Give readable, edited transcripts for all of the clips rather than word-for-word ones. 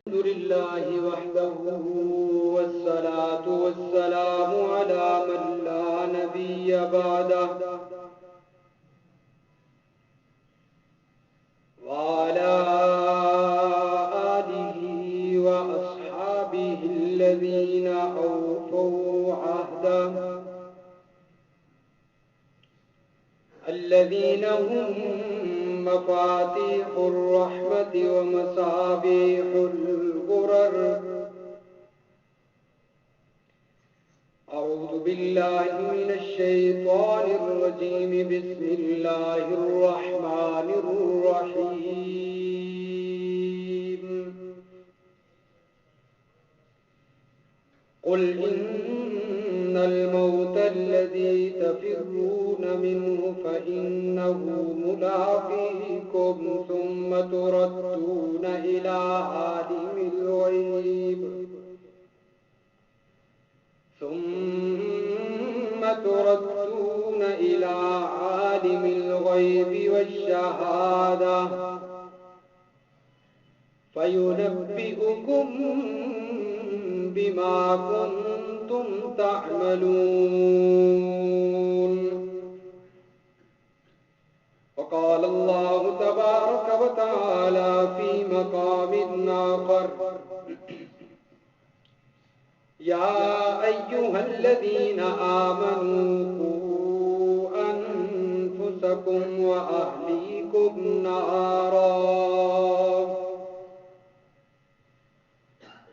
الحمد لله وحده والصلاة والسلام على من لا نبي بعده وعلى آله وأصحابه الذين أوفوا عهده الذين هم مفاتيح الرحمة ومصابيح الغرر. أعوذ بالله من الشيطان الرجيم. بسم الله الرحمن الرحيم. قل إن الموت الذي تفرون منه فإنه ملاقيكم ثم تردون إلى عالم الغيب والشهادة فينبئكم بما كنتم تعملون. وقال الله تبارك وتعالى في مقام آخر: يا أيها الذين آمنوا قوا أنفسكم وأهليكم نارا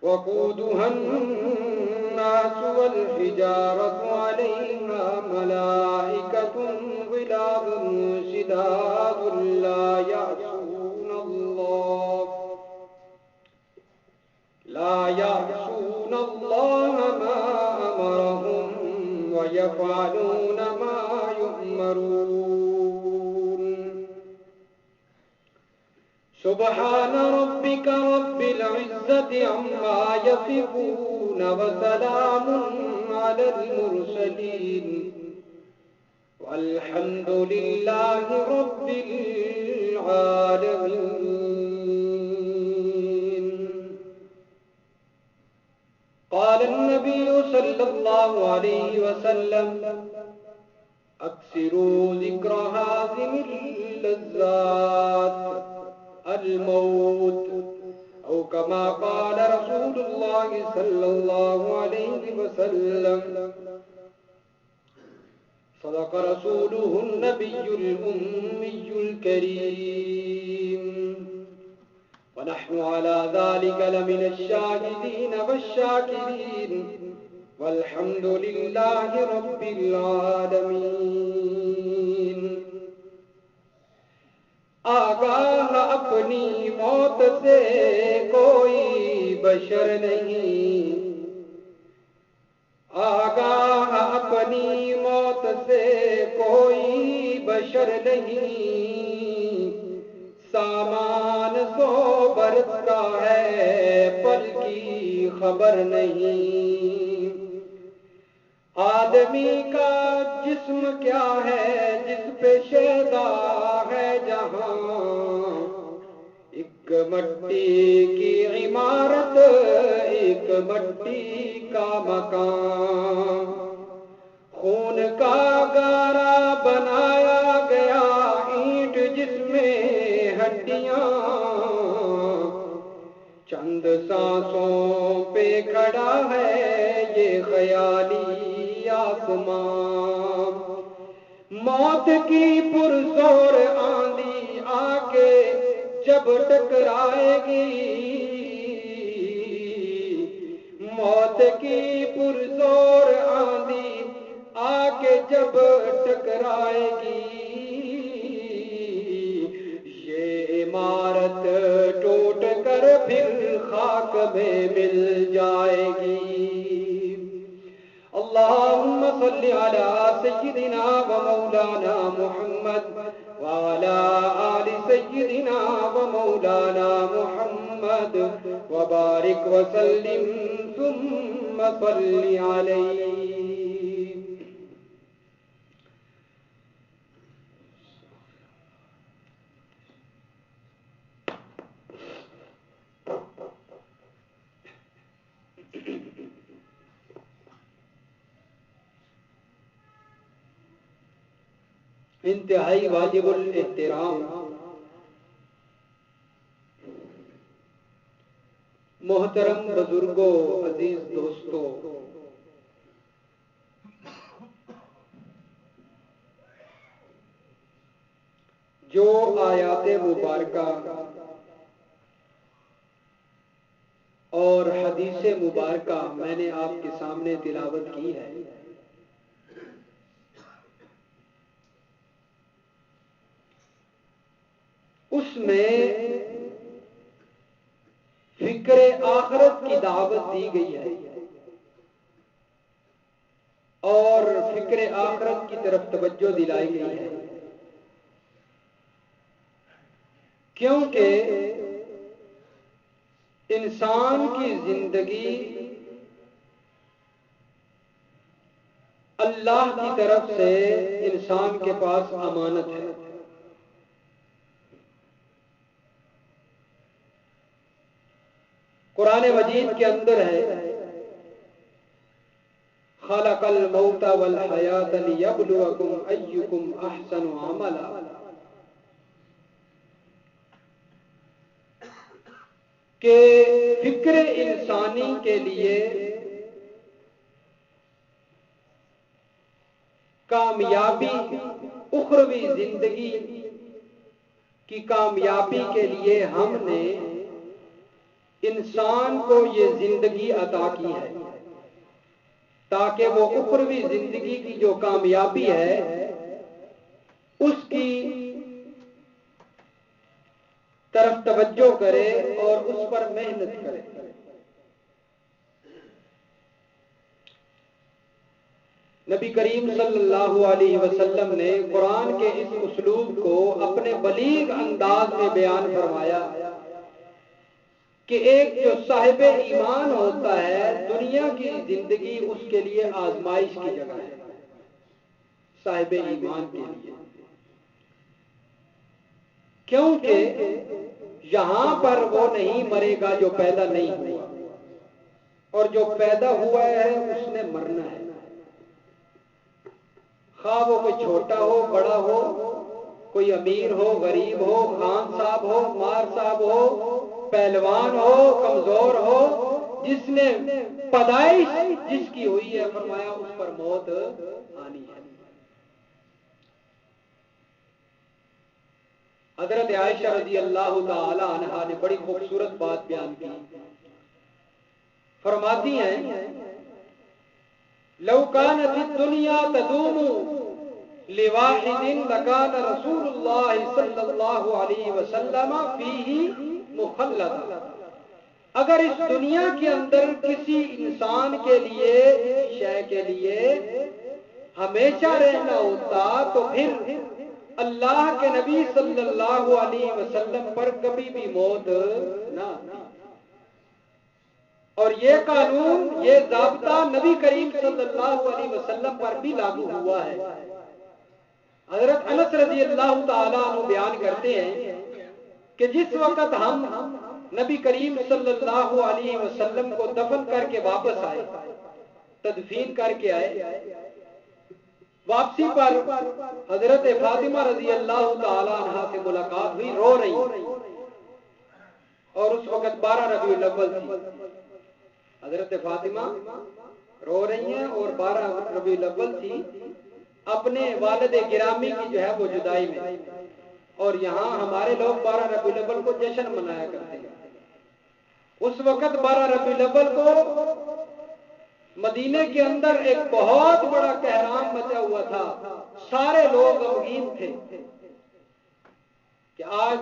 وقودها الناس والحجارة عليها ملائكة غلاظ شداد لا يعصون الله ما أمرهم ويفعلون ما يؤمرون. سبحان ربك رب العزة عما يصفون وسلام على المرسلين والحمد لله رب العالمين. قال النبي صلى الله عليه وسلم: أكثروا ذكر هذه اللذات الموت، أو كما قال رسول الله صلى الله عليه وسلم. صدق رسوله النبي الأمي الكريم، ونحن على ذلك لمن الشاهدين والشاكرين، والحمد لله رب العالمين. آگاہ اپنی موت سے کوئی بشر نہیں، آگاہ اپنی موت سے کوئی بشر نہیں، سامان سو برس کا ہے پل کی خبر نہیں. آدمی کا جسم کیا ہے جس پہ شیدا ہے جہاں، ایک مٹی کی عمارت ایک مٹی کا مکان، خون کا گارا بنایا گیا اینٹ جس میں ہڈیاں، چند سانسوں پہ کھڑا ہے یہ خیالی آسمان. موت کی پرزور آندھی آ کے جب ٹکرائے گی، موت کی پرزور آندھی آ کے جب ٹکرائے گی، یہ عمارت ٹوٹ کر پھر خاک میں مل جائے گی. اللهم صل على سيدنا ومولانا محمد وعلى آل سيدنا ومولانا محمد وبارك وسلم ثم صل عليه. انتہائی واجب الاحترام محترم بزرگوں، عزیز دوستوں، جو آیات مبارکہ اور حدیث مبارکہ میں نے آپ کے سامنے تلاوت کی ہے، اس میں فکر آخرت کی دعوت دی گئی ہے اور فکر آخرت کی طرف توجہ دلائی گئی ہے، کیونکہ انسان کی زندگی اللہ کی طرف سے انسان کے پاس امانت ہے۔ قرآن مجید کے اندر ہے خلق الموت والحیات لیبلوکم ایکم احسن عملا، کہ فکر انسانی کے لیے کامیابی، اخروی زندگی کی کامیابی کے لیے ہم نے انسان کو یہ زندگی عطا کی ہے، تاکہ وہ اخروی زندگی کی جو کامیابی ہے اس کی طرف توجہ کرے اور اس پر محنت کرے۔ نبی کریم صلی اللہ علیہ وسلم نے قرآن کے اس اسلوب کو اپنے بلیغ انداز میں بیان فرمایا کہ ایک جو صاحب ایمان ہوتا ہے، دنیا کی زندگی اس کے لیے آزمائش کی جگہ ہے، صاحب ایمان کے لیے، کیونکہ یہاں پر وہ نہیں مرے گا جو پیدا نہیں ہوا، اور جو پیدا ہوا ہے اس نے مرنا ہے، خواہ وہ کوئی چھوٹا ہو بڑا ہو، کوئی امیر ہو غریب ہو، خان صاحب ہو مار صاحب ہو، پہلوان ہو کمزور ہو، جس نے پیدائش جس کی ہوئی ہے فرمایا اس پر موت آنی ہے۔ حضرت عائشہ رضی اللہ تعالی عنہا نے بڑی خوبصورت بات بیان کی، فرماتی ہیں لو كانت الدنيا تدوم لواحد لكان رسول الله صلی اللہ علیہ وسلم فيه مخلدا، اگر اس دنیا کے اندر کسی انسان کے لیے، شے کے لیے ہمیشہ رہنا ہوتا تو پھر اللہ کے نبی صلی اللہ علیہ وسلم پر کبھی بھی موت نہ آتی، اور یہ قانون، یہ ضابطہ نبی کریم صلی اللہ علیہ وسلم پر بھی لاگو ہوا ہے۔ حضرت انس رضی اللہ تعالیٰ عنہ بیان کرتے ہیں کہ جس وقت ہم نبی کریم صلی اللہ علیہ وسلم کو دفن کر کے واپس آئے، تدفین کر کے آئے، واپسی پر حضرت فاطمہ رضی اللہ تعالیٰ عنہ سے ملاقات ہوئی، رو رہی، اور اس وقت 12 ربیع الاول تھی، حضرت فاطمہ رو رہی ہیں اور 12 ربیع الاول تھی، اپنے والد گرامی کی جو ہے وہ جدائی میں، اور یہاں ہمارے لوگ 12 ربیع الاول کو جشن منایا کرتے ہیں۔ اس وقت 12 ربیع الاول کو مدینے کے اندر ایک بہت بڑا کہرام مچا ہوا تھا، سارے لوگ غمگین تھے کہ آج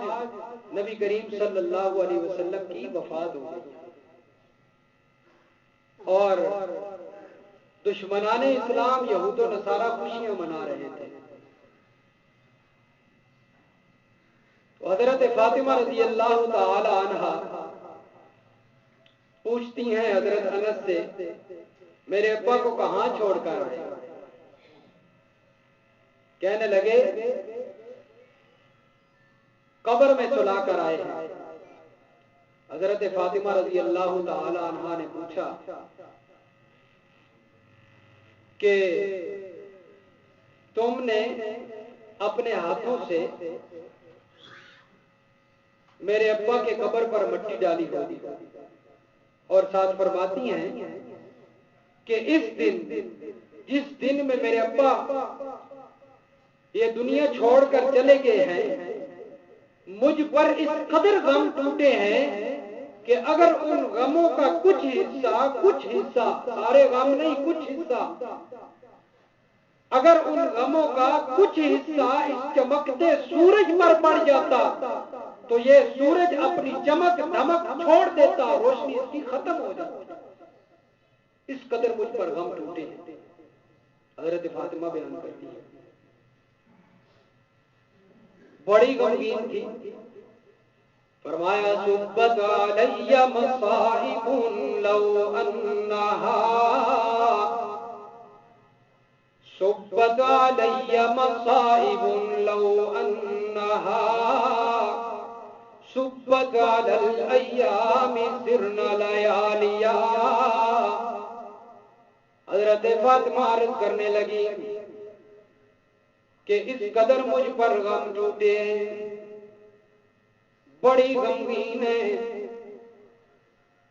نبی کریم صلی اللہ علیہ وسلم کی وفات ہو گئی، اور دشمنان اسلام یہود و نصارہ خوشیاں منا رہے تھے۔ تو حضرت فاطمہ رضی اللہ تعالی عنہا پوچھتی ہیں حضرت انس سے، میرے ابا کو کہاں چھوڑ کر آئے؟ کہنے لگے قبر میں سلا کر آئے ہیں۔ حضرت فاطمہ رضی اللہ تعالی عنہا نے پوچھا کہ تم نے اپنے ہاتھوں سے میرے ابا کے قبر پر مٹی ڈالی ہوگی اور ساتھ فرماتی ہیں کہ اس دن جس دن میں میرے ابا یہ دنیا چھوڑ کر چلے گئے ہیں مجھ پر اس قدر غم ٹوٹے ہیں کہ اگر ان غموں کا کچھ حصہ سارے غم نہیں کچھ حصہ اگر ان غموں کا کچھ حصہ اس چمکتے سورج پر پڑ جاتا تو یہ سورج اپنی چمک دھمک چھوڑ دیتا، روشنی اس کی ختم ہو جاتی، اس قدر مجھ پر غم ٹوٹے ہیں۔ حضرت فاطمہ بیان کرتی ہے بڑی غمگین تھی، فرمایا صبت علی مصائب لو انہا صبت علی مصائب لو انہا صبت علی الایام سرن لیالیا۔ حضرت فاطمہ عرض کرنے لگی کہ اس قدر مجھ پر غم ٹوٹے، بڑی غمگین ہے۔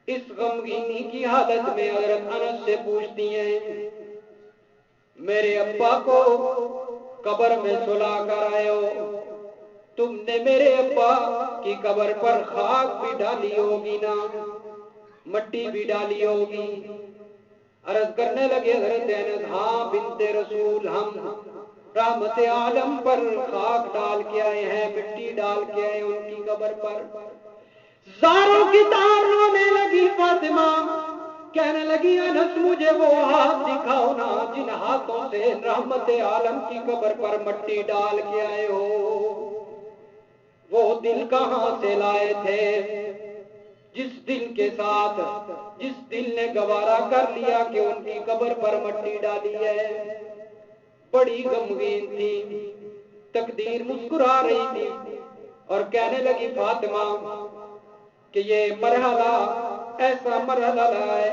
اس غمگینی کی حالت میں حضرت انس سے پوچھتی ہیں میرے ابا کو قبر میں سلا کر آئے ہو، تم نے میرے ابا کی قبر پر خاک بھی ڈالی ہوگی نا، مٹی بھی ڈالی ہوگی؟ عرض کرنے لگے حضرت انس ہاں بنت رسول، ہم رحمت عالم پر خاک ڈال کے آئے ہیں، مٹی ڈال کے آئے ان کی قبر پر۔ زاروں کی تار رونے لگی فاطمہ، کہنے لگی انس مجھے وہ ہاتھ دکھاؤ نا جن ہاتھوں سے رحمت عالم کی قبر پر مٹی ڈال کے آئے ہو، وہ دل کہاں سے لائے تھے جس دل کے ساتھ جس دل نے گوارا کر لیا کہ ان کی قبر پر مٹی ڈالی ہے۔ بڑی غمگین تھی، تقدیر مسکرا رہی تھی اور کہنے لگی فاطمہ کہ یہ مرحلہ ایسا مرحلہ ہے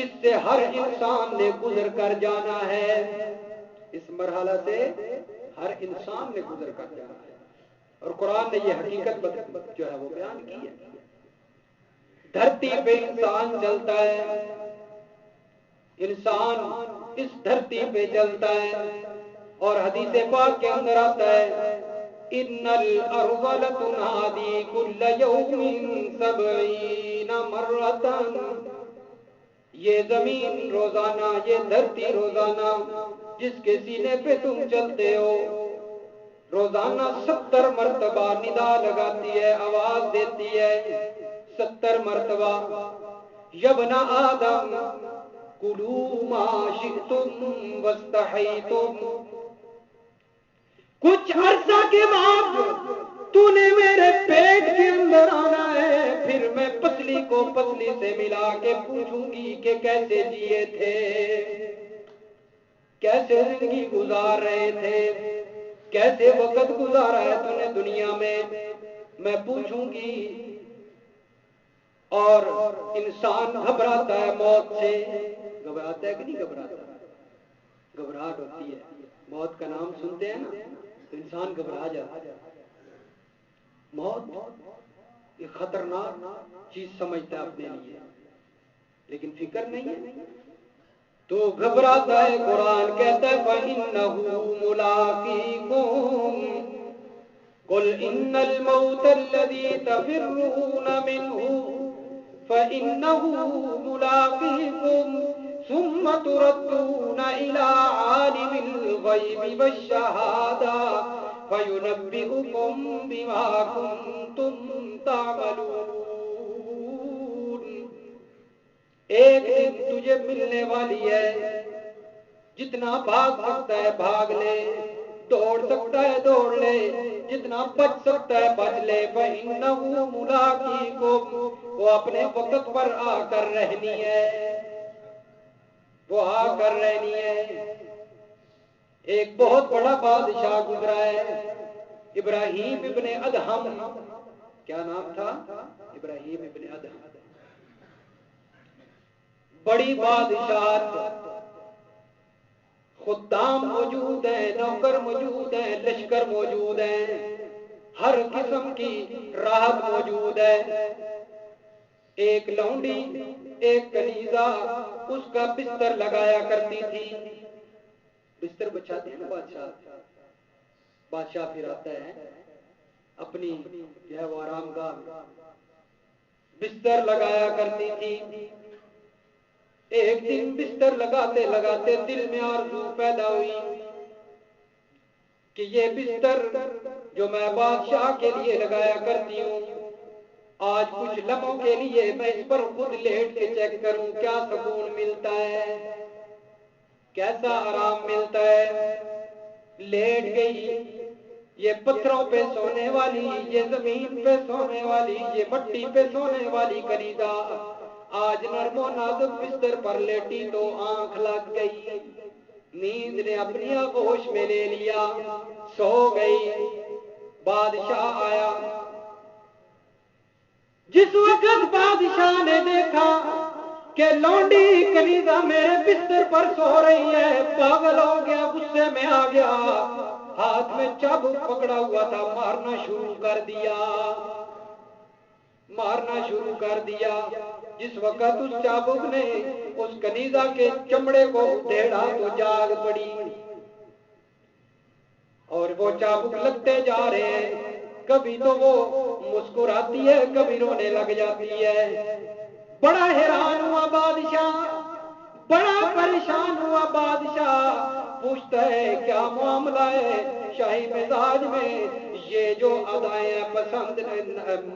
اس سے ہر انسان نے گزر کر جانا ہے، اس مرحلہ سے ہر انسان نے گزر کر جانا ہے، اور قرآن نے یہ حقیقت جو ہے وہ بیان کی ہے۔ دھرتی پہ انسان چلتا ہے، انسان اس دھرتی پہ چلتا ہے، اور حدیث پاک کے اندر آتا ہے ان الارض لتنادی کل یوم 70 مرۃ، یہ زمین روزانہ، یہ دھرتی روزانہ جس کے سینے پہ تم چلتے ہو روزانہ 70 مرتبہ ندا لگاتی ہے، آواز دیتی ہے 70 مرتبہ یبن آدم کلوا ما شئتم واستحیتم، کچھ عرصہ کے بعد تو نے میرے پیٹ کے اندر آنا ہے، پھر میں پتلی کو پتلی سے ملا کے پوچھوں گی کہ کیسے جیے تھے، کیسے زندگی گزار رہے تھے، کیسے وقت گزارا ہے تو نے دنیا میں پوچھوں گی۔ اور انسان گھبراتا ہے موت سے، گھبراتا ہے کہ نہیں گھبراتا؟ گھبراہٹ ہوتی ہے، موت کا نام سنتے ہیں نا تو انسان گھبرا جاتا ہے۔ موت ایک خطرناک چیز سمجھتا ہے اپنے لیے، لیکن فکر نہیں ہے تو گھبراتا ہے۔ قرآن کہتا ہے فَإِنَّهُ مُلَاقِيكُمْ قُلْ إِنَّ الْمَوْتَ الَّذِي تَفِرُّونَ مِنْهُ فَإِنَّهُ مُلَاقِيكُمْ ثُمَّ تُرَدُّونَ إِلَىٰ عَالِمِ الْغَيْبِ وَالشَّهَادَةِ فَيُنَبِّئُكُم بِمَا كُنتُمْ تَعْمَلُونَ۔ ایک دن تجھے ملنے والی ہے، جتنا بھاگ سکتا ہے بھاگ لے، دوڑ سکتا ہے دوڑ لے، جتنا بچ سکتا ہے بچ لے۔ فَإِنَّهُ مُلَاقِيكُمْ، وہ اپنے وقت پر آ کر رہنی ہے، وہ آ کر رہنی ہے۔ ایک بہت بڑا بادشاہ گزرا ہے، ابراہیم ابن ادہم، کیا نام تھا؟ ابراہیم ابن ادہم، بڑی بادشاہت، خدام موجود ہیں، نوکر موجود ہیں، لشکر موجود ہیں، ہر قسم کی راحت موجود ہے۔ ایک لونڈی، ایک کنیزہ اس کا بستر لگایا کرتی تھی۔ بستر بچھاتے ہیں نا بادشاہ پھر آتا ہے اپنی جو ہے وہ آرام گاہ، بستر لگایا کرتی تھی۔ ایک دن بستر لگاتے لگاتے دل میں آرزو پیدا ہوئی کہ یہ بستر جو میں بادشاہ کے لیے لگایا کرتی ہوں، آج کچھ لمحوں کے لیے میں اس پر خود لیٹ کے چیک کروں کیا سکون ملتا ہے، کیسا آرام ملتا ہے۔ لیٹ گئی، یہ پتھروں پہ سونے والی، یہ زمین پہ سونے والی، یہ مٹی پہ سونے والی کنیزہ آج نرم و نازک بستر پر لیٹی تو آنکھ لگ گئی، نیند نے اپنی آغوش میں لے لیا، سو گئی۔ بادشاہ آیا۔ جس وقت بادشاہ نے دیکھا کہ لونڈی کنیزہ میرے بستر پر سو رہی ہے، پاگل ہو گیا، غصے میں آ گیا، ہاتھ میں چابک پکڑا ہوا تھا، مارنا شروع کر دیا، مارنا شروع کر دیا۔ جس وقت اس چابک نے اس کنیزہ کے چمڑے کو ادھیڑا تو جاگ پڑی، اور وہ چابک لگتے جا رہے ہیں، کبھی تو وہ مسکراتی ہے، کبھی رونے لگ جاتی ہے۔ بڑا حیران ہوا بادشاہ، بڑا پریشان ہوا بادشاہ، پوچھتا ہے کیا معاملہ ہے؟ شاہی مزاج میں یہ جو ادائیں پسند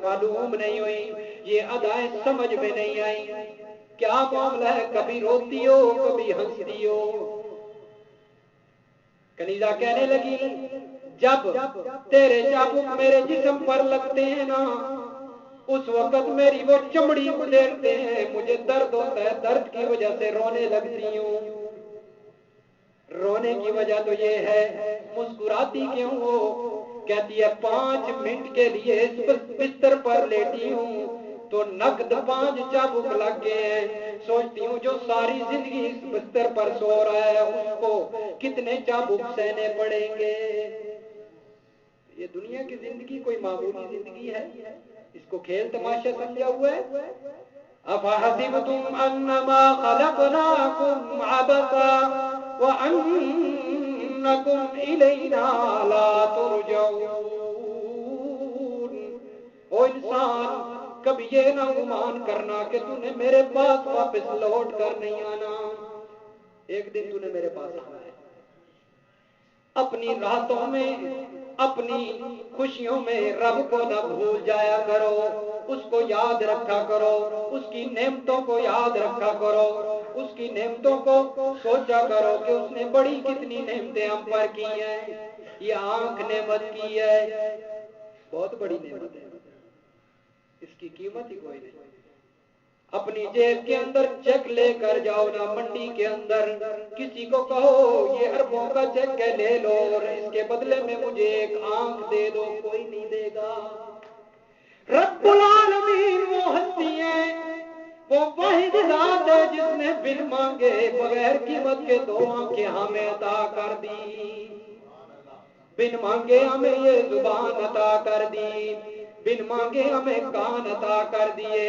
معلوم نہیں ہوئی، یہ ادائیں سمجھ میں نہیں آئی، کیا معاملہ ہے؟ کبھی روتی ہو، کبھی ہنستی ہو۔ کنیزہ کہنے لگی جب تیرے چابک میرے جسم پر لگتے ہیں نا، اس وقت میری وہ چمڑی ادھیڑتے ہیں، مجھے درد ہوتا ہے، درد کی وجہ سے رونے لگتی ہوں۔ رونے کی وجہ تو یہ ہے، مسکراتی کیوں ہو؟ کہتی ہے 5 منٹ کے لیے اس بستر پر لیٹی ہوں تو نقد 5 چابک لگ گئے ہیں، سوچتی ہوں جو ساری زندگی اس بستر پر سو رہا ہے اس کو کتنے چابک سہنے پڑیں گے۔ یہ دنیا کی زندگی کوئی معمولی زندگی ہے، اس کو کھیل تماشا سمجھا ہوا ہے۔ افحسبتم انما خلقناکم عبثا وانکم الینا لا ترجعون۔ او انسان، کبھی یہ نہ گمان کرنا کہ تو نے میرے پاس واپس لوٹ کر نہیں آنا، ایک دن تو نے میرے پاس آنا ہے۔ اپنی راتوں میں، اپنی خوشیوں میں رب کو نہ بھول جایا کرو، اس کو یاد رکھا کرو، اس کی نعمتوں کو یاد رکھا کرو، اس کی نعمتوں کو سوچا کرو کہ اس نے بڑی کتنی نعمتیں ہم پر کی ہیں۔ یہ آنکھ نعمت کی ہے، بہت بڑی نعمت ہے، اس کی قیمت ہی کوئی نہیں۔ اپنی جیب کے اندر چیک لے کر جاؤ نا منڈی کے اندر، کسی کو کہو یہ اربوں کا چیک ہے لے لو اور اس کے بدلے میں مجھے ایک آنکھ دے دو، کوئی نہیں دے گا۔ رب العالمین وہ ہستی ہے، وہ واحد ذات ہے جس نے بن مانگے بغیر قیمت کے 2 آنکھیں ہمیں عطا کر دی، بن مانگے ہمیں یہ زبان عطا کر دی، بن مانگے ہمیں کان عطا کر دیے۔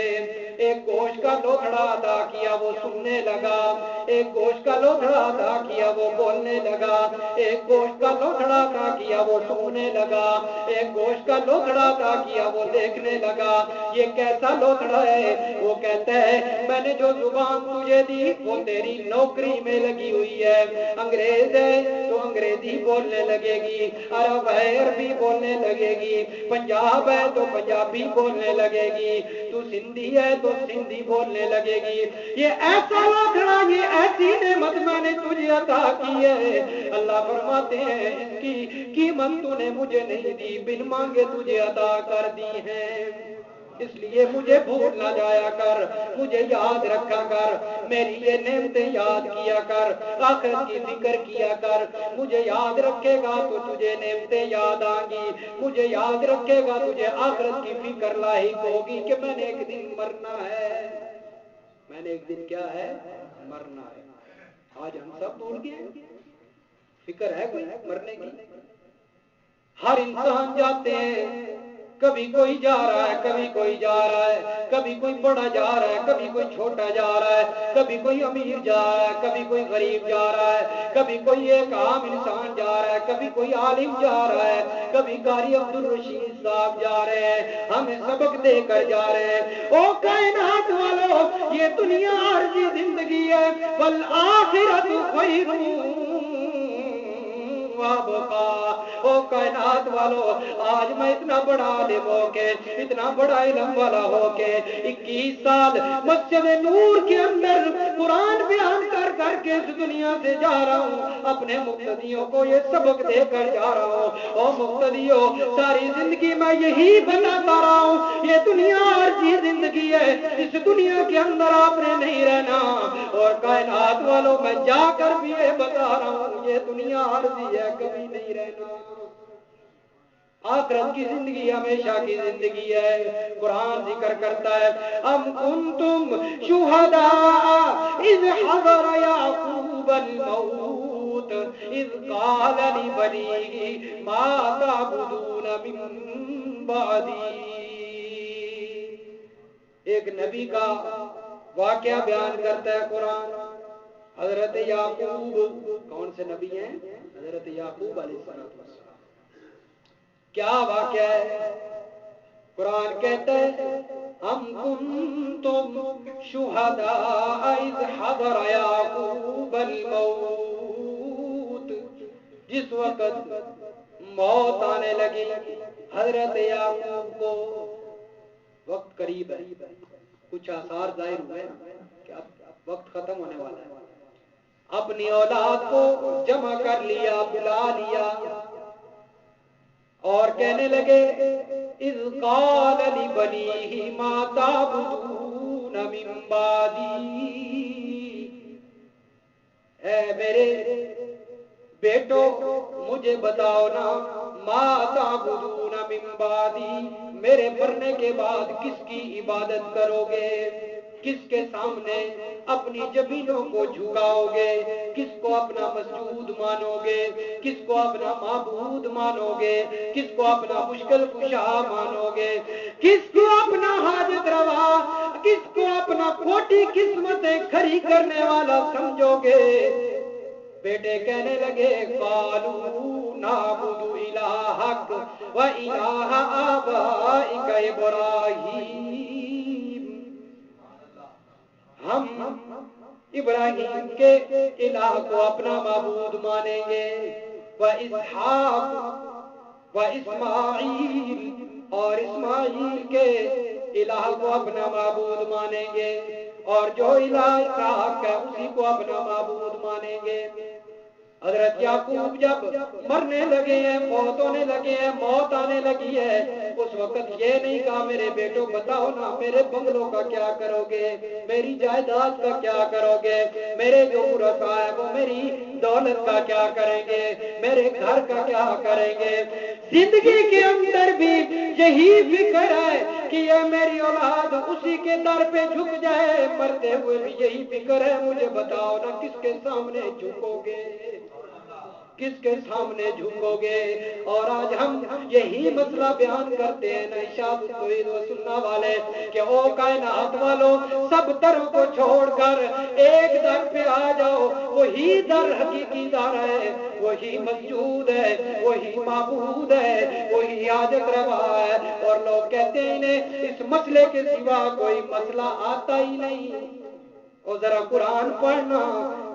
ایک گوشت کا لوتھڑا عطا کیا وہ سننے لگا، ایک گوشت کا لوتھڑا عطا کیا وہ بولنے لگا، ایک گوشت کا لوتھڑا عطا کیا وہ سننے لگا، ایک گوشت کا لوتھڑا عطا کیا وہ دیکھنے لگا۔ یہ کیسا لوتھڑا ہے؟ وہ کہتا ہے میں نے جو زبان تجھے دی وہ تیری نوکری میں لگی ہوئی ہے، انگریز ہے تو انگریزی بولنے لگے گی، عرب ہے عربی بولنے لگے گی، پنجاب ہے تو پنجابی بولنے لگے گی، تو سندھی ہے تو سندھی بولنے لگے گی۔ یہ ایسا لوتھڑا، یہ ایسی نعمت میں نے تجھے عطا کی ہے۔ اللہ فرماتے ہیں اس کی قیمت تو نے مجھے نہیں دی، بن مانگے تجھے عطا کر دی ہے، اس لیے مجھے بھول نہ جایا کر، مجھے یاد رکھا کر، میری یہ نعمتیں یاد کیا کر، آخرت کی فکر کیا کر۔ مجھے یاد رکھے گا تو تجھے نعمتیں یاد آئیں گی، مجھے یاد رکھے گا تجھے آخرت کی فکر لاحق ہوگی کہ میں نے ایک دن مرنا ہے، میں نے ایک دن کیا ہے؟ مرنا ہے۔ آج ہم سب بھول گئے، فکر ہے کوئی مرنے کی؟ ہر انسان جاتے ہیں، کبھی کوئی جا رہا ہے، کبھی کوئی جا رہا ہے، کبھی کوئی بڑا جا رہا ہے، کبھی کوئی چھوٹا جا رہا ہے، کبھی کوئی امیر جا رہا ہے، کبھی کوئی غریب جا رہا ہے، کبھی کوئی ایک عام انسان جا رہا ہے، کبھی کوئی عالم جا رہا ہے، کبھی قاری عبد الرشید صاحب جا رہے ہیں، ہمیں سبق دے کر جا رہے ہیں۔ او کائنات والو، یہ دنیا عارضی زندگی ہے، والآخرت خیر وابقا۔ او کائنات والو، آج میں اتنا بڑا عالم ہو کے، اتنا بڑا علم والا ہو کے 21 سال مسجد نور کے اندر قرآن بیان کر کر کے اس دنیا سے جا رہا ہوں، اپنے مقتدیوں کو یہ سبق دے کر جا رہا ہوں۔ او مقتدیوں، ساری زندگی میں یہی بتاتا رہا ہوں، یہ دنیا عارضی زندگی ہے، اس دنیا کے اندر آپ نے نہیں رہنا۔ اور کائنات والوں، میں جا کر بھی یہ بتا رہا ہوں، یہ دنیا عارضی ہے، کبھی نہیں رہنا۔ آخرت کی زندگی ہمیشہ کی زندگی ہے۔ قرآن ذکر کرتا ہے، ام کنتم شہداء اذ حضر یعقوب الموت اذ قال لبنیہ ما تعبدون من بعدی۔ ایک نبی کا واقعہ بیان کرتا ہے قرآن۔ حضرت یعقوب کون سے نبی ہیں؟ حضرت یعقوب علیہ السلام۔ کیا واقعہ ہے؟ قرآن کہتا ہے، ام کنتم شہداء اذ حضر یعقوب الموت۔ جس وقت موت آنے لگی حضرت یعقوب کو، وقت قریب ہے، کچھ آثار ظاہر ہوئے کہ اب وقت ختم ہونے والا ہے، اپنی اولاد کو جمع کر لیا، بلا لیا، اور کہنے لگے، اذ قال لبنیہ ما تعبدون من بعدی۔ اے میرے بیٹو، مجھے بتاؤ نا، ما تعبدون من بعدی، میرے مرنے کے بعد کس کی عبادت کرو گے؟ کس کے سامنے اپنی جبینوں کو جھکاؤ گے؟ کس کو اپنا مسجود مانو گے؟ کس کو اپنا معبود مانو گے؟ کس کو اپنا مشکل کشا مانو گے؟ کس کو اپنا حاجت روا، کس کو اپنا کھوٹی قسمتیں کھری کرنے والا سمجھو گے؟ بیٹے کہنے لگے، قالوا نعبد الہک و الہ آبائک ابراہیم۔ ہم ابراہیم کے الہ کو اپنا معبود مانیں گے، واسحاق و اسماعیل، اور اسماعیل کے الہ کو اپنا معبود مانیں گے، اور جو الہ اسحاق ہے اسی کو اپنا معبود مانیں گے۔ حضرت یعقوب جب مرنے لگے ہیں، فوت ہونے لگے ہیں، موت آنے لگی ہے، اس وقت یہ نہیں کہا، میرے بیٹو بتاؤ نا، میرے بنگلوں کا کیا کرو گے؟ میری جائیداد کا کیا کرو گے؟ میرے جو ورثاء ہیں وہ میری دولت کا کیا کریں گے؟ میرے گھر کا کیا کریں گے؟ زندگی کے اندر بھی یہی فکر ہے کہ یہ میری اولاد اسی کے در پہ جھک جائے، مرتے ہوئے بھی یہی فکر ہے، مجھے بتاؤ نا کس کے سامنے جھکو گے؟ کس کے سامنے جھکو گے؟ اور آج ہم یہی مسئلہ بیان کرتے ہیں نا اشاعت التوحید و سنہ والے، کہ او کائنات والوں، سب دروں کو چھوڑ کر ایک در پہ آ جاؤ، وہی در حقیقی در ہے، وہی مسجود ہے، وہی معبود ہے، وہی حاجت روا ہے۔ اور لوگ کہتے ہیں انہیں اس مسئلے کے سوا کوئی مسئلہ آتا ہی نہیں۔ اور ذرا قرآن پڑھنا،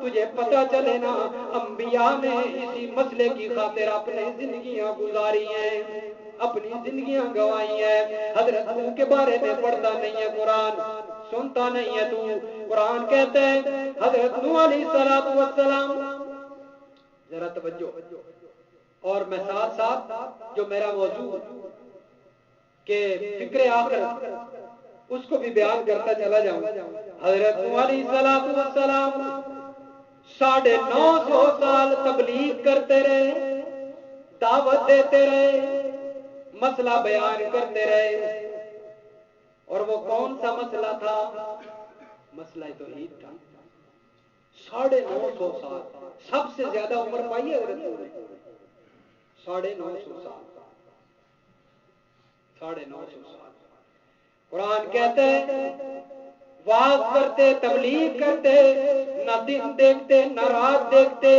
تجھے پتہ چلے نا، انبیاء نے اسی مسئلے کی خاطر اپنی زندگیاں گزاری ہیں، اپنی زندگیاں گنوائی ہیں۔ حضرت نوح کے بارے میں پڑھتا نہیں ہے قرآن، سنتا نہیں ہے تو؟ قرآن کہتے ہیں حضرت نوح علیہ السلام، ذرا توجہ، اور میں ساتھ ساتھ جو میرا موضوع کہ فکر آخرت اس کو بھی بیان کرتا چلا جاؤں۔ حضرت نوح علیہ السلام 950 سال تبلیغ کرتے رہے، دعوت دیتے رہے، مسئلہ بیان کرتے رہے، اور وہ کون سا مسئلہ تھا؟ مسئلہ توحید تھا۔ 950 سال سب سے زیادہ عمر پائی ہے حضرت نے 950 سال 950 سال قرآن کہتا ہے واز کرتے تبلیغ کرتے نہ دن دیکھتے نہ رات دیکھتے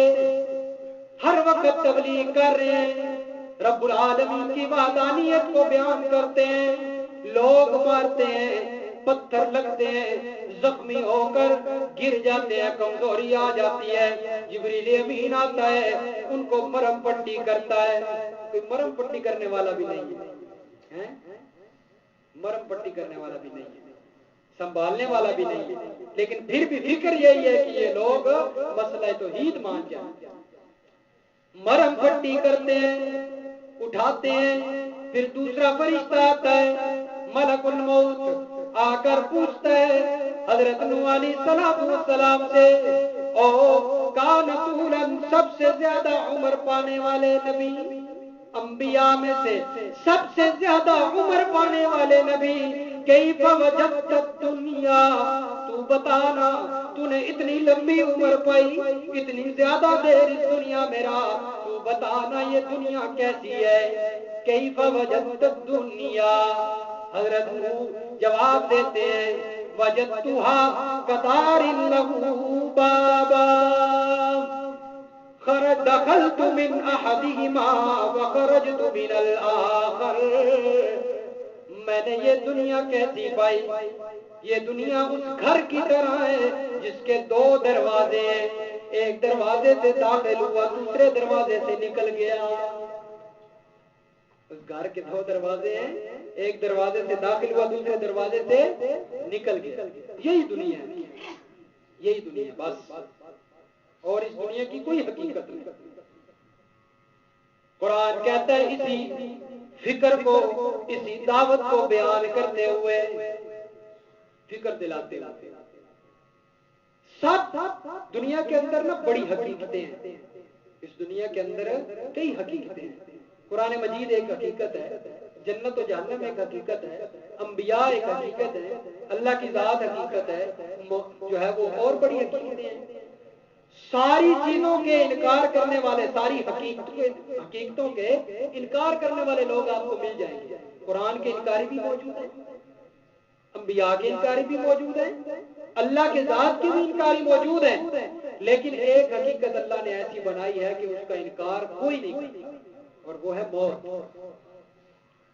ہر وقت تبلیغ کر رہے ہیں رب العالمین کی وحدانیت کو بیان کرتے ہیں لوگ مارتے ہیں پتھر لگتے ہیں زخمی ہو کر گر جاتے ہیں کمزوری آ جاتی ہے جبریل امین آتا ہے ان کو مرہم پٹی کرتا ہے کوئی مرہم پٹی کرنے والا بھی نہیں ہے مرہم پٹی کرنے والا بھی نہیں ہے سنبھالنے والا بھی نہیں ہے لیکن پھر بھی فکر یہی ہے کہ یہ لوگ مسئلہ توحید مان جائیں مرہم پٹی کرتے ہیں اٹھاتے ہیں پھر دوسرا فرشتہ آتا ہے ملک الموت آ کر پوچھتا ہے حضرت نوح علیہ السلام سے او کان طولن سب سے زیادہ عمر پانے والے نبی انبیاء میں سے سب سے زیادہ عمر پانے والے نبی کیف وجدت الدنیا تو بتانا تو نے اتنی لمبی عمر پائی اتنی زیادہ دیر اس دنیا میں رہا تو بتانا یہ دنیا کیسی ہے کیف وجدت الدنیا حضرت جواب دیتے ہیں وجدتها كدار له بابا دخلت من احدهما وخرجت من الاخر میں نے یہ دنیا کیسی پائی یہ دنیا اس گھر کی طرح ہے جس کے 2 دروازے ہیں ایک دروازے سے داخل ہوا دوسرے دروازے سے نکل گیا اس گھر کے 2 دروازے ہیں ایک دروازے سے داخل ہوا دوسرے دروازے سے نکل گیا یہی دنیا ہے یہی دنیا بس اور اس دنیا کی کوئی حقیقت نہیں قرآن کہتا ہے اسی فکر کو اسی دعوت کو بیان کرتے ہوئے فکر دلاتے ہوئے سب دنیا کے اندر نا بڑی حقیقتیں ہیں اس دنیا کے اندر کئی حقیقتیں ہیں قرآن مجید ایک حقیقت ہے جنت و جہنم ایک حقیقت ہے انبیاء ایک حقیقت ہے اللہ کی ذات حقیقت ہے جو ہے وہ اور بڑی حقیقتیں ہیں ساری چیزوں کے انکار کرنے والے ساری حقیقتوں کے انکار کرنے والے لوگ آپ کو مل جائیں گے قرآن کے انکاری بھی موجود ہیں انبیاء کے انکاری بھی موجود ہیں اللہ کے ذات کے بھی انکاری موجود ہیں لیکن ایک حقیقت اللہ نے ایسی بنائی ہے کہ اس کا انکار کوئی نہیں کرتا اور وہ ہے موت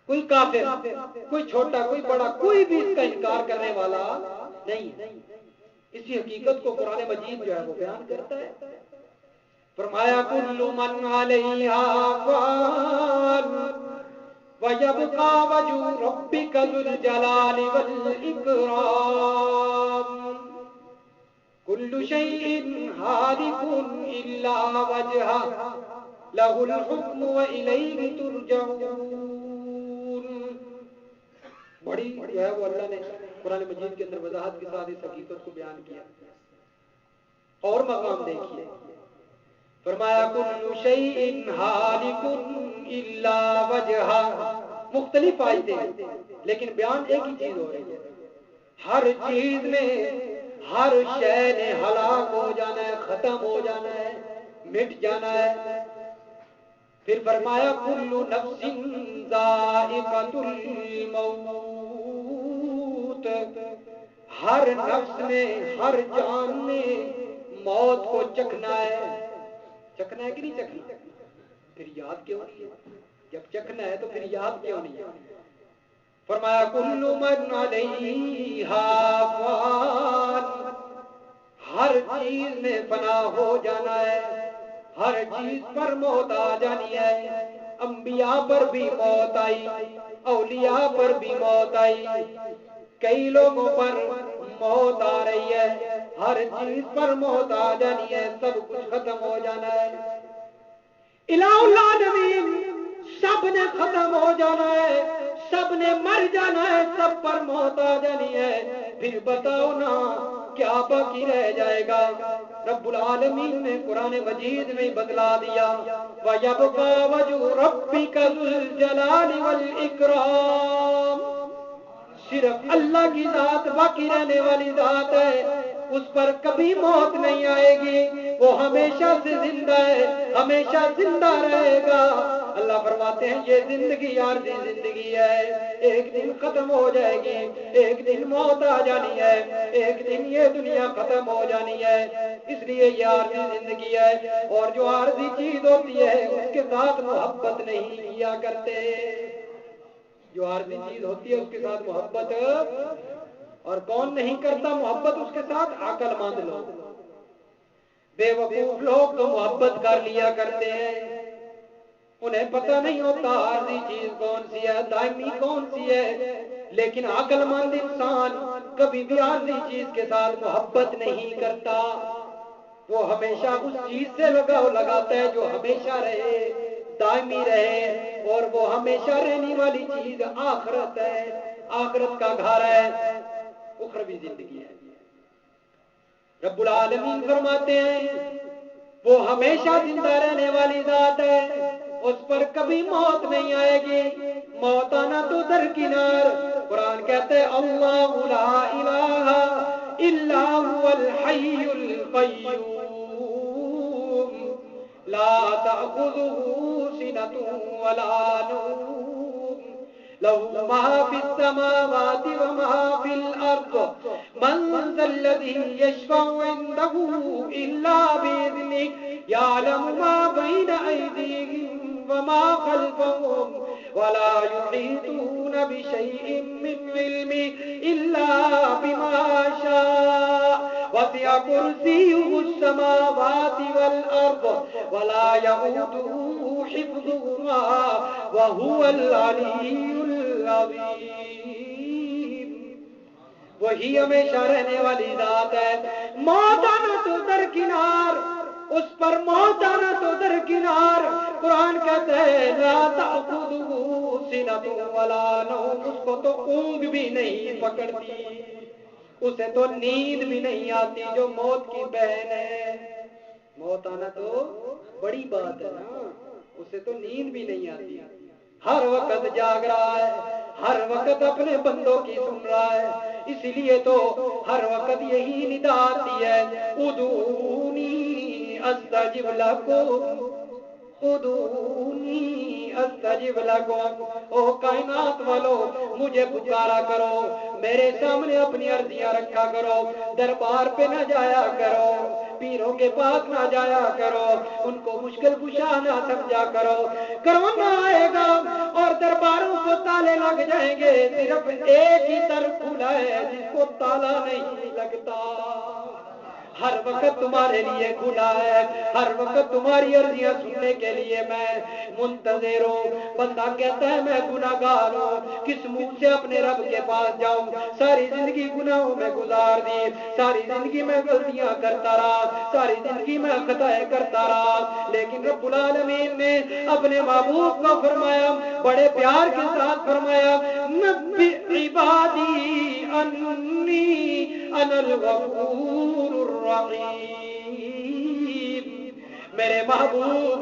کوئی کافر کوئی چھوٹا کوئی بڑا کوئی بھی اس کا انکار کرنے والا نہیں اسی حقیقت کو قرآن مجید جو ہے وہ بیان کرتا ہے فرمایا کل من علیہا فان وَيَبْقَى وَجْهُ رَبِّكَ ذُو الْجَلَالِ وَالْإِكْرَامِ كُلُّ شَيْءٍ هَالِكٌ إِلَّا وَجْهَهُ لَهُ الْحُكْمُ وَإِلَيْهِ تُرْجَعُونَ بڑی جو ہے وہ اللہ نے قرآن مجید کے اندر وضاحت کے ساتھ اس حقیقت کو بیان کیا اور مقام دیکھیے فرمایا کل شیء ہالک الا وجہہ مختلف آیتیں لیکن بیان ایک ہی چیز ہو رہی ہے ہر چیز میں ہر شے نے ہلاک ہو جانا ہے ختم ہو جانا ہے مٹ جانا ہے پھر فرمایا کل نفس ذائقۃ الموت ہر نفس نے ہر جان نے موت کو چکھنا ہے چکھنا ہے کہ نہیں چکھنا پھر یاد کیوں نہیں ہے جب چکھنا ہے تو پھر یاد کیوں نہیں ہے فرمایا کل من علیہا فان ہر چیز میں فنا ہو جانا ہے ہر چیز پر موت آ جانی ہے انبیاء پر بھی موت آئی اولیاء پر بھی موت آئی کئی لوگوں پر موت آ رہی ہے ہر چیز پر موت آ جانی ہے سب کچھ ختم ہو جانا ہے الہ العالمین سب نے ختم ہو جانا ہے سب نے مر جانا ہے سب پر موت آ جانی ہے پھر بتاؤ نا کیا باقی رہ جائے گا رب العالمین نے قرآن مجید میں بدلا دیا وَيَبْقَى وَجْهُ رَبِّكَ ذُو الْجَلَالِ وَالْإِكْرَامِ صرف اللہ کی ذات باقی رہنے والی ذات ہے اس پر کبھی موت نہیں آئے گی، وہ ہمیشہ سے زندہ ہے، ہمیشہ زندہ رہے گا۔ اللہ فرماتے ہیں یہ زندگی عارضی زندگی ہے، ایک دن ختم ہو جائے گی، ایک دن موت آ جانی ہے، ایک دن یہ دنیا ختم ہو جانی ہے، اس لیے یہ عارضی زندگی ہے۔ اور جو عارضی چیز ہوتی ہے اس کے ساتھ محبت نہیں کیا کرتے، جو عارضی چیز ہوتی ہے اس کے ساتھ محبت، اور کون نہیں کرتا محبت اس کے ساتھ؟ عقل مند لوگ، بے وقوف لوگ تو محبت کر لیا کرتے ہیں، انہیں پتہ نہیں ہوتا عارضی چیز کون سی ہے، دائمی کون سی ہے۔ لیکن عقل مند انسان کبھی بھی عارضی چیز کے ساتھ محبت نہیں کرتا، وہ ہمیشہ اس چیز سے لگاؤ لگاتا ہے جو ہمیشہ رہے، دائمی رہے، اور وہ ہمیشہ رہنے والی چیز آخرت ہے، آخرت کا گھر ہے، اخروی زندگی ہے۔ رب العالمین فرماتے ہیں وہ ہمیشہ زندہ رہنے والی ذات ہے، اس پر کبھی موت نہیں آئے گی، موت آنا تو درکنار۔ قرآن کہتے ہیں اللہ لا الہ الا هو الحی القیوم لا تأخذه سنة ولا نوم له ما في السماوات وما في الأرض من ذا الذي يشفع عنده إلا بإذنه يعلم ما بين أيديهم وما خلفهم ولا يحيطون بشيء من علمه إلا بما شاء وسع كرسيه السماوات والأرض ولا يئوده حفظهما وهو العلي العظیم۔ وہی ہمیشہ رہنے والی ذات ہے، موت آنا تو درکنار، اس پر موت آنا تو درکنار۔ قرآن کہتا ہے لا تأخذه سنة ولا نوم، اس کو تو اونگ بھی نہیں پکڑتی، اسے تو نیند بھی نہیں آتی، جو موت کی بہن ہے۔ موت آنا تو بڑی بات ہے نا، اسے تو نیند بھی نہیں آتی، ہر وقت جاگ رہا ہے، ہر وقت اپنے بندوں کی سن رہا ہے، اس لیے تو ہر وقت یہی ندا آتی ہے ادعونی استجب لکم، ادعونی استجب لکم، او کائنات والو مجھے پکارا کرو، میرے سامنے اپنی عرضیاں رکھا کرو، دربار پہ نہ جایا کرو، پیروں کے پاس نہ جایا کرو، ان کو مشکل کشا نہ سمجھا کرو، کرونا آئے گا اور درباروں کو تالے لگ جائیں گے، صرف ایک ہی طرف کھلا ہے جس کو تالا نہیں لگتا، ہر وقت تمہارے لیے کھلا ہے، ہر وقت تمہاری عرضیاں سننے کے لیے میں منتظر ہوں۔ بندہ کہتا ہے میں گناہگار ہوں، کس منہ سے اپنے رب کے پاس جاؤں، ساری زندگی گناہوں میں گزار دی، ساری زندگی میں غلطیاں کرتا رہا، ساری زندگی میں خطائیں کرتا رہا، لیکن رب العالمین نے اپنے محبوب کو فرمایا، بڑے پیار کے ساتھ فرمایا نبی عبادی انی انا الغفور الرحیم، میرے محبوب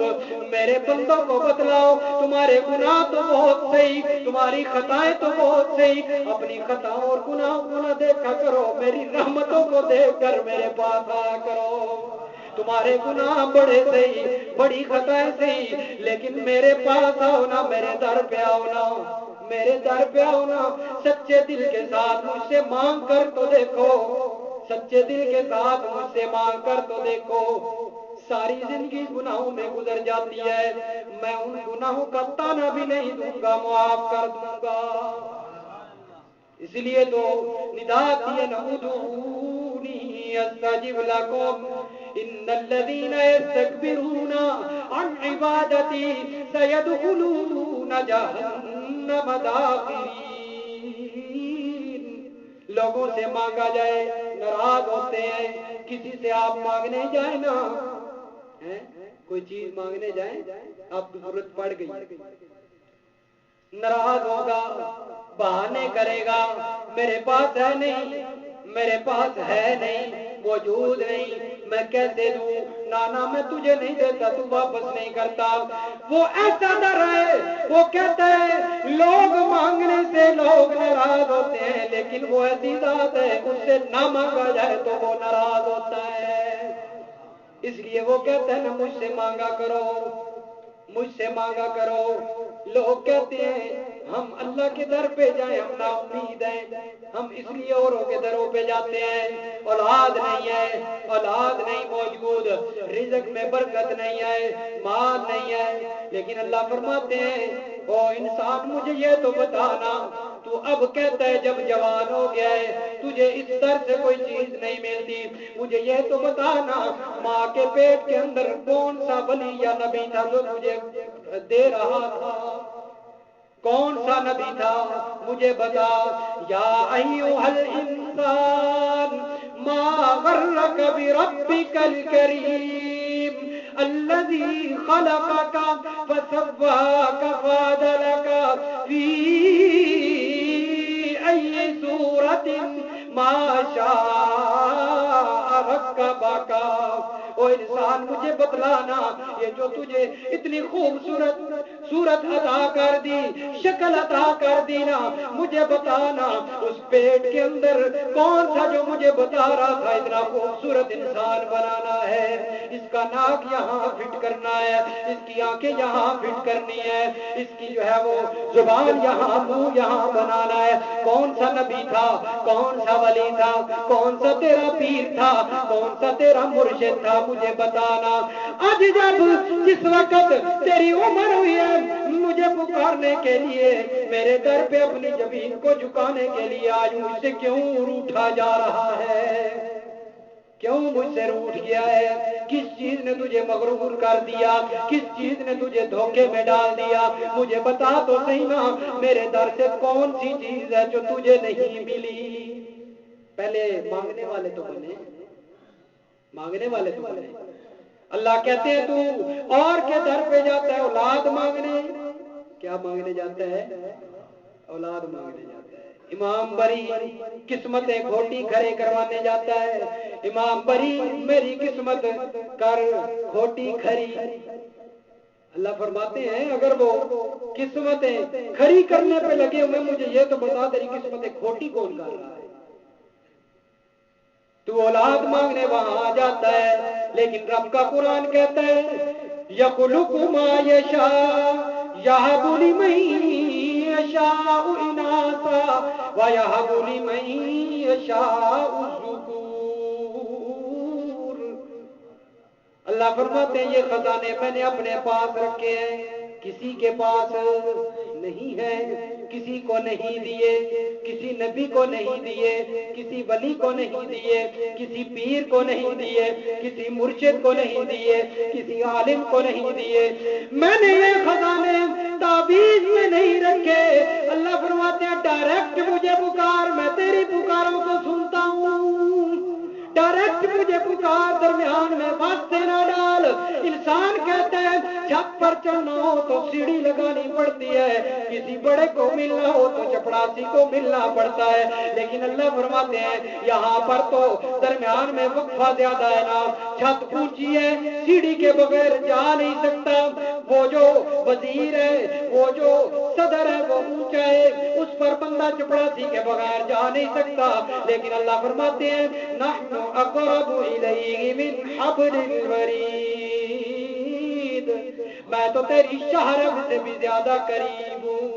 میرے بندوں کو بتلاؤ، تمہارے گناہ تو بہت صحیح، تمہاری خطائیں تو بہت صحیح، اپنی خطاؤں اور گناہوں کو نہ دیکھا کرو، میری رحمتوں کو دیکھ کر میرے پاس آیا کرو۔ تمہارے گناہ بڑے صحیح، بڑی خطائیں صحیح، لیکن میرے پاس آؤ نا، میرے در پہ آؤ نا، میرے در پہ آؤ نا، سچے دل کے ساتھ مجھ سے مانگ کر تو دیکھو، سچے دل کے ساتھ مجھ سے مانگ کر تو دیکھو۔ ساری زندگی گناہوں میں گزر جاتی ہے، میں ان گناہوں کا تانا بھی نہیں دوں گا، معاف کر دوں گا۔ اس لیے تو ندا کی ہے ادعونی استجب لکم ان الذین یستکبرون عن عبادتی سیدخلون جہنم داخرین۔ لوگوں سے مانگا جائے ناراض ہوتے ہیں، کسی سے آپ مانگنے جائیں نا، کوئی چیز مانگنے جائیں آپ کو ضرورت پڑ گئی، ناراض ہوگا، بہانے کرے گا، میرے پاس ہے نہیں، میرے پاس ہے نہیں، موجود نہیں، میں کیسے دوں، نانا میں تجھے نہیں دیتا، تو واپس نہیں کرتا۔ وہ ایسا نہ رہے، وہ کہتا ہے لوگ مانگنے سے لوگ ناراض ہوتے ہیں، لیکن وہ ایسی ذات ہے اس سے نہ مانگا جائے تو وہ ناراض ہوتا ہے۔ اس لیے وہ کہتے ہیں نا مجھ سے مانگا کرو، مجھ سے مانگا کرو۔ لوگ کہتے ہیں ہم اللہ کے در پہ جائیں ہم نا امید ہیں، ہم اس لیے اوروں کے دروں پہ جاتے ہیں، اولاد نہیں ہے، اولاد نہیں موجود، رزق میں برکت نہیں ہے، مال نہیں ہے، لیکن اللہ فرماتے ہیں او انسان مجھے یہ تو بتانا، تو اب کہتا ہے جب جوان ہو گیا ہے تجھے اس در سے کوئی چیز نہیں ملتی، مجھے یہ تو بتانا ماں کے پیٹ کے اندر کون سا ولی یا نبی تھا جو تجھے دے رہا تھا، کون سا نبی تھا مجھے بتا۔ یا ایھا الانسان ما غرک بربک الکریم الذی خلقک فسواک فعدلک فی ای صورت ما شاء رکبک۔ او انسان مجھے بتلانا یہ جو تجھے اتنی خوبصورت صورت عطا کر دی، شکل عطا کر دی نا، مجھے بتانا اس پیٹ کے اندر کون سا جو مجھے بتا رہا تھا اتنا خوبصورت انسان بنانا ہے، اس کا ناک یہاں فٹ کرنا ہے، اس کی آنکھیں یہاں فٹ کرنی ہے، اس کی جو ہے وہ زبان یہاں منہ یہاں بنانا ہے، کون سا نبی تھا، کون سا ولی تھا، کون سا تیرا پیر تھا، کون سا تیرا مرشد تھا مجھے بتانا۔ آج جب جس وقت تیری عمر ہوئی ہے مجھے پکارنے کے لیے، میرے در پہ اپنی زمین کو جھکانے کے لیے آج مجھ سے کیوں روٹھا جا رہا ہے، کیوں مجھ سے روٹھ گیا ہے؟ کس چیز نے تجھے مغرور کر دیا، کس چیز نے تجھے دھوکے میں ڈال دیا؟ مجھے بتا تو صحیح نا میرے در سے کون سی چیز ہے جو تجھے نہیں ملی؟ پہلے مانگنے والے تو بنے، مانگنے والے تو بنے۔ اللہ کہتے ہیں تو اور کے در پہ جاتا ہے اولاد مانگنے، کیا مانگنے جاتا ہے؟ اولاد مانگنے جاتا ہے۔ امام بری قسمتیں کھوٹی کھڑے کروانے جاتا ہے، امام بری میری قسمت کر کھوٹی کھری۔ اللہ فرماتے ہیں اگر وہ قسمتیں کھری کرنے پہ لگے ہوئے مجھے یہ تو بتا تیری قسمتیں کھوٹی کون کر رہا ہے؟ تو اولاد مانگنے وہاں آ جاتا ہے، لیکن رب کا قرآن کہتا ہے یخلق ما یشاء یہب لمن یشاء اناثا ویہب لمن یشاء الذکور۔ اللہ فرماتے ہیں یہ خزانے میں نے اپنے پاس رکھے ہیں، کسی کے پاس نہیں ہے، کسی کو نہیں دیے، کسی نبی کو نہیں دیے، کسی ولی کو نہیں دیے، کسی پیر کو نہیں دیے، کسی مرشد کو نہیں دیے، کسی عالم کو نہیں دیے، میں نے یہ خزانے تعویذ میں نہیں رکھے۔ اللہ فرماتے ہیں ڈائریکٹ مجھے پکار، میں تیری پکاروں کو سنتا ہوں، ڈائریکٹ مجھے پکار، درمیان میں واسطے نہ ڈال۔ انسان کہتا ہے چھت پر چڑھنا ہو تو سیڑھی لگانی پڑتی ہے، کسی بڑے کو ملنا ہو تو چپڑاسی کو ملنا پڑتا ہے، لیکن اللہ فرماتے ہیں یہاں پر تو درمیان میں وقفہ زیادہ ہے نا، چھت اونچی ہے، سیڑھی کے بغیر جا نہیں سکتا، وہ جو وزیر ہے، وہ جو صدر ہے وہ اونچا ہے، اس پر بندہ چپڑاسی کے بغیر جا نہیں سکتا، لیکن اللہ فرماتے ہیں نحن اقرب الیہ من حبل الورید، میں تو تیری شہرت سے بھی زیادہ قریب ہوں۔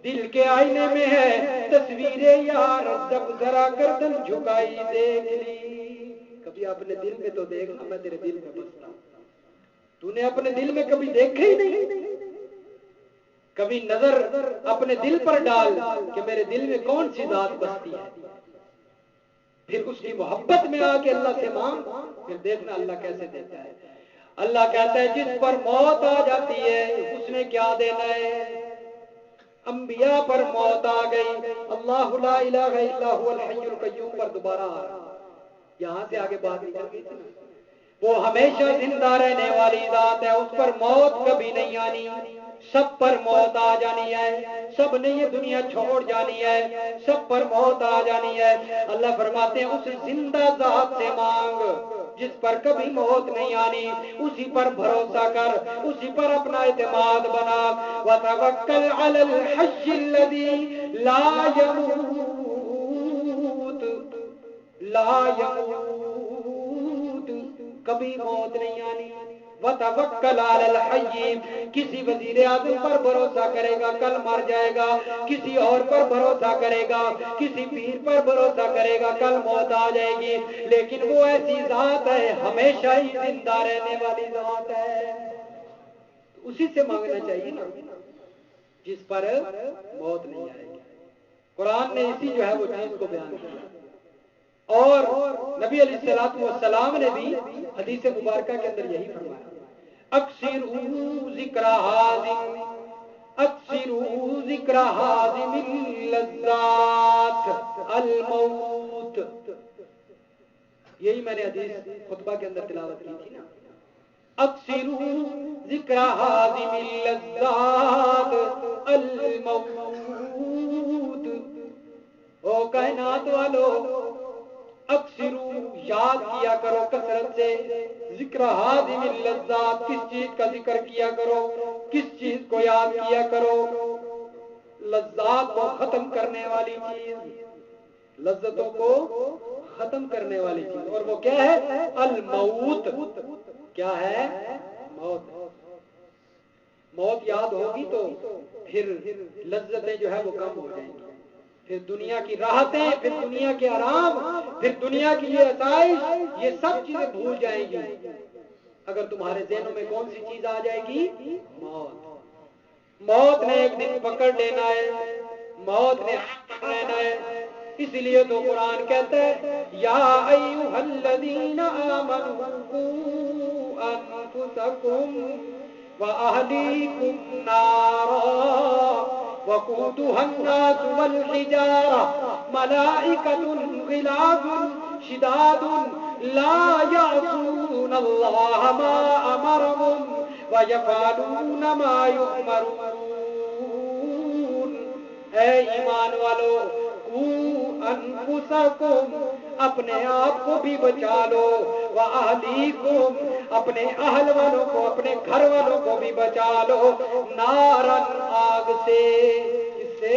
دل کے آئینے میں ہے تصویر یار، جب ذرا گردن جھکائی دیکھ لی، کبھی اپنے دل میں تو دیکھنا میں تیرے دل میں بستا ہوں، تو نے اپنے دل میں کبھی دیکھا ہی نہیں، کبھی نظر اپنے دل پر ڈال کہ میرے دل میں کون سی ذات بستی ہے، پھر اس کی محبت میں آ کے اللہ سے مانگ، پھر دیکھنا اللہ کیسے دیتا ہے۔ اللہ کہتا ہے جس پر موت آ جاتی ہے اس نے کیا دینا ہے؟ انبیاء پر موت آ گئی، اللہ لا الہ الا هو الحی القیوم پر دوبارہ آ رہا، یہاں سے آگے بات نکل گئی تھی نا، وہ ہمیشہ زندہ رہنے والی ذات ہے، اس پر موت کبھی نہیں آنی، سب پر موت آ جانی ہے، سب نے یہ دنیا چھوڑ جانی ہے، سب پر موت آ جانی ہے۔ اللہ فرماتے ہیں اس زندہ ذات سے مانگ جس پر کبھی موت نہیں آنی، اسی پر بھروسہ کر، اسی پر اپنا اعتماد بنا، وتوکل علی الحی الذی لا يموت لا يموت، کبھی موت نہیں آنی. وتوکل علی الحی، کسی وزیر اعظم پر بھروسہ کرے گا کل مر جائے گا، کسی اور پر بھروسہ کرے گا، کسی پیر پر بھروسہ کرے گا کل موت آ جائے گی، لیکن وہ ایسی ذات ہے ہمیشہ ہی زندہ رہنے والی ذات ہے. اسی سے مانگنا چاہیے نا جس پر موت نہیں آئے گی. قرآن نے اسی جو ہے وہ چیز کو بیان کیا. اور نبی علیہ الصلوۃ والسلام نے بھی حدیث مبارکہ کے اندر یہی فرمایا، اکثروا ذکر حازم اکثروا ذکر حازم اللذات الموت. یہی میں نے حدیث خطبہ کے اندر تلاوت کی تھی نا، اکثروا ذکر حازم اللذات الموت. او کائنات والو، اکثرو یاد کیا کرو کثرت سے، ذکر حازم اللذات، کس چیز کا ذکر کیا کرو، کس چیز کو یاد کیا کرو؟ لذات کو ختم کرنے والی چیز، لذتوں کو ختم کرنے والی چیز، اور وہ کیا ہے؟ الموت. کیا ہے؟ موت. موت یاد ہوگی تو پھر لذتیں جو ہے وہ کم ہو جائیں گی، پھر دنیا کی راحتیں، پھر دنیا کے آرام، پھر دنیا کی یہ آسائش، یہ سب چیزیں بھول جائیں گی. اگر تمہارے ذہنوں میں کون سی چیز آ جائے گی؟ موت. موت نے ایک دن پکڑ لینا ہے، موت نے پکڑ لینا ہے. اس لیے تو قرآن کہتا ہے یا ایھا الذین آمنوا قوا انفسکم وأهليكم نارا وقودها الناس والحجارة ملائكة غلاظ شداد لا يعصون الله ما أمرهم ويفعلون ما يؤمرون. اے ایمان والو، انفسکم، اپنے آپ کو بھی بچا لو، واہلیکم، اپنے اہل والوں کو، اپنے گھر والوں کو بھی بچا لو، نارن، آگ سے. اس سے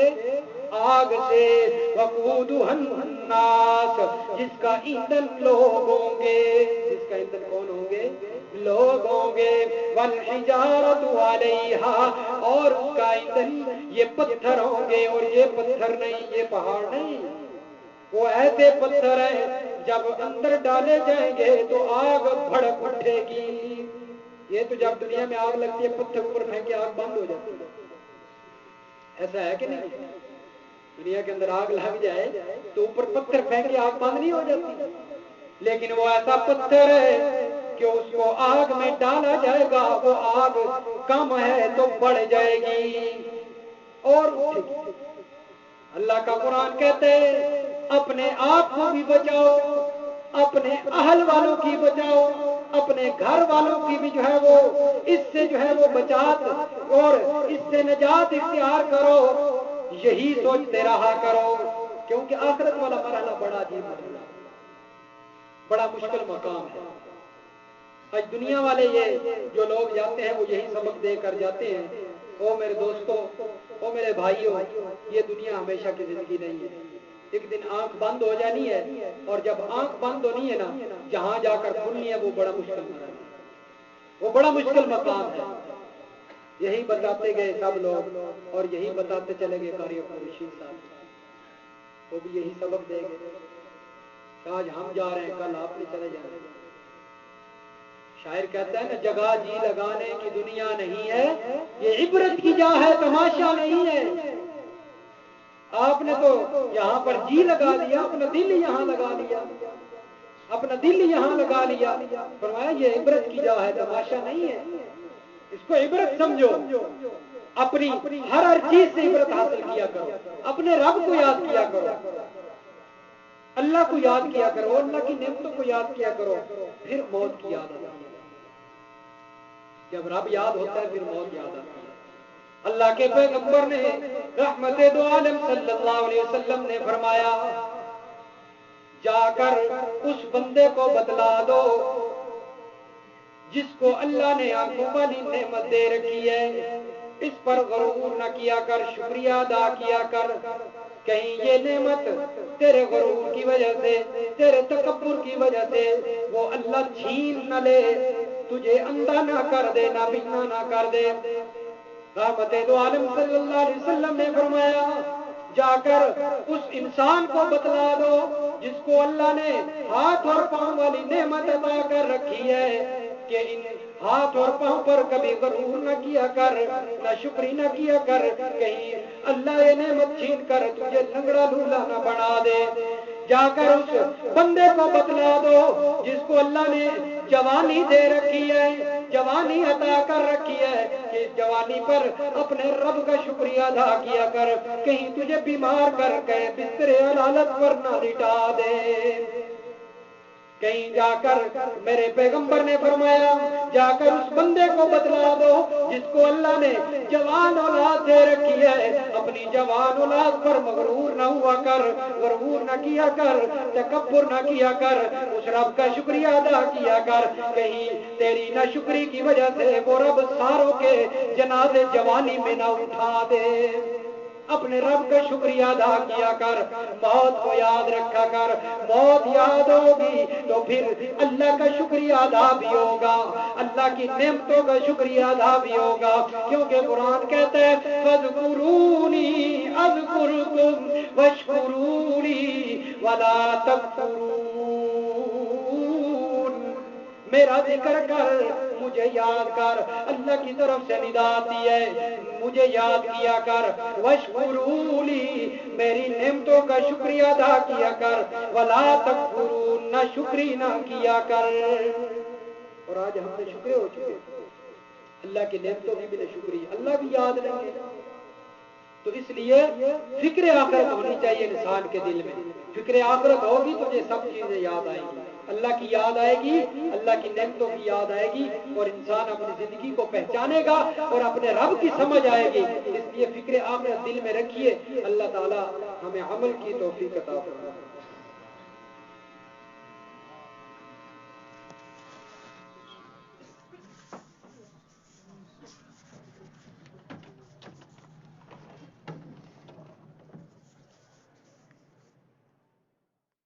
آگ سے، وقودها الناس، جس کا ایندھن لوگ ہوں گے. جس کا ایندھن کون ہوں گے؟ لوگ ہوں گے. والحجارۃ علیہا، اور اس کا ایندھن یہ پتھر ہوں گے. اور یہ پتھر نہیں، یہ پہاڑ نہیں، وہ ایسے پتھر ہیں جب اندر ڈالے جائیں گے تو آگ بھڑک اٹھے گی. یہ تو جب دنیا میں آگ لگتی ہے پتھر اوپر پھینک کے آگ بند ہو جاتی ہے. ایسا ہے کہ نہیں؟ دنیا کے اندر آگ لگ جائے تو اوپر پتھر پھینک کے آگ بند نہیں ہو جاتی. لیکن وہ ایسا پتھر ہے کہ اس کو آگ میں ڈالا جائے گا، وہ آگ کم ہے تو بڑھ جائے گی اور اٹھے گی. اللہ کا قرآن کہتے ہیں اپنے آپ کو بھی بچاؤ، اپنے اہل والوں کی بچاؤ، اپنے گھر والوں کی بھی جو ہے وہ اس سے جو ہے وہ بچات اور اس سے نجات اختیار کرو. یہی سوچتے رہا کرو، کیونکہ آخرت والا مرحلہ بڑا عجیب مرحلہ، بڑا مشکل مقام ہے. آج دنیا والے یہ جو لوگ جاتے ہیں وہ یہی سبق دے کر جاتے ہیں. او میرے دوستوں، او میرے بھائیوں، یہ دنیا ہمیشہ کی زندگی نہیں ہے. ایک دن آنکھ بند ہو جانی ہے، اور جب آنکھ بند ہونی ہے نا، جہاں جا کر کھلنی ہے وہ بڑا مشکل مرحلہ ہے، وہ بڑا مشکل مقام ہے. یہی بتاتے گئے سب لوگ، اور یہی بتاتے چلے گئے قاری رشید صاحب، وہ بھی یہی سبق دے گئے. آج ہم جا رہے ہیں، کل آپ نہیں چلے جا رہے. شاعر کہتا ہے نا، جگہ جی لگانے کی دنیا نہیں ہے، یہ عبرت کی جا ہے، تماشا نہیں ہے. آپ نے تو یہاں پر جی لگا لیا، اپنا دل یہاں لگا لیا، اپنا دل یہاں لگا لیا. فرمایا یہ عبرت کی جا ہے، تماشا نہیں ہے. اس کو عبرت سمجھو، اپنی ہر چیز سے عبرت حاصل کیا کرو، اپنے رب کو یاد کیا کرو، اللہ کو یاد کیا کرو، اللہ کی نعمتوں کو یاد کیا کرو، پھر موت کی یاد آتی ہے. جب رب یاد ہوتا ہے پھر موت یاد آتی ہے. اللہ کے پیغمبر نے رحمت دو عالم صلی اللہ علیہ وسلم نے فرمایا، جا کر اس بندے کو بتلا دو جس کو اللہ نے آنکھوں والی نعمت دے رکھی ہے، اس پر غرور نہ کیا کر، شکریہ ادا کیا کر، کہیں یہ نعمت تیرے غرور کی وجہ سے، تیرے تکبر کی وجہ سے وہ اللہ چھین نہ لے، تجھے اندھا نہ کر دے، نہ بہنا نہ کر دے۔ رحمت دو عالم صلی اللہ علیہ وسلم نے فرمایا جا کر اس انسان کو بتلا دو جس کو اللہ نے ہاتھ اور پاؤں والی نعمت عطا کر رکھی ہے کہ ان ہاتھ اور پاؤں پر کبھی غرور نہ کیا کر، نہ شکری نہ کیا کر، کہیں اللہ یہ نعمت چھین کر تجھے لنگڑا لولا نہ بنا دے۔ جا کر اس بندے کو بتلا دو جس کو اللہ نے جوانی دے رکھی ہے، جوانی عطا کر رکھی ہے، کہ اس جوانی پر اپنے رب کا شکریہ ادا کیا کر، کہیں تجھے بیمار کر کے بستر علالت پر نہ لٹا دے۔ کہیں جا کر میرے پیغمبر نے فرمایا جا کر اس بندے کو بتلا دو جس کو اللہ نے جوان اولاد دے رکھی ہے، اپنی جوان اولاد پر مغرور نہ ہوا کر، غرور نہ کیا کر، تکبر نہ کیا کر، اس رب کا شکریہ ادا کیا کر، کہیں تیری نہ شکری کی وجہ سے وہ رب ساروں کے جنازے جوانی میں نہ اٹھا دے۔ اپنے رب کا شکریہ ادا کیا کر، موت کو یاد رکھا کر، موت یاد ہوگی تو پھر اللہ کا شکریہ ادا بھی ہوگا، اللہ کی نعمتوں کا شکریہ ادا بھی ہوگا، کیونکہ قرآن کہتا ہے فاذکرونی اذکرکم واشکرونی ولا تکفرون، میرا ذکر کر، مجھے یاد کر، اللہ کی طرف سے ندا آتی ہے، مجھے یاد کیا کر، واشکرونی، میری نعمتوں کا شکریہ ادا کیا کر، ولا تکفرون، نہ شکری نہ کیا کر۔ اور آج ہم نے شکرے ہو چکے، اللہ کی نعمتوں کی بھی نہ شکری، اللہ بھی یاد نہیں ہے۔ تو اس لیے فکر آخرت ہونی چاہیے انسان کے دل میں، فکر آخرت ہوگی تو یہ سب چیزیں یاد آئیں گی، اللہ کی یاد آئے گی، اللہ کی نعمتوں کی یاد آئے گی، اور انسان اپنی زندگی کو پہچانے گا اور اپنے رب کی سمجھ آئے گی۔ اس لیے فکر آخرت دل میں رکھیے، اللہ تعالی ہمیں عمل کی توفیق عطا فرمائے۔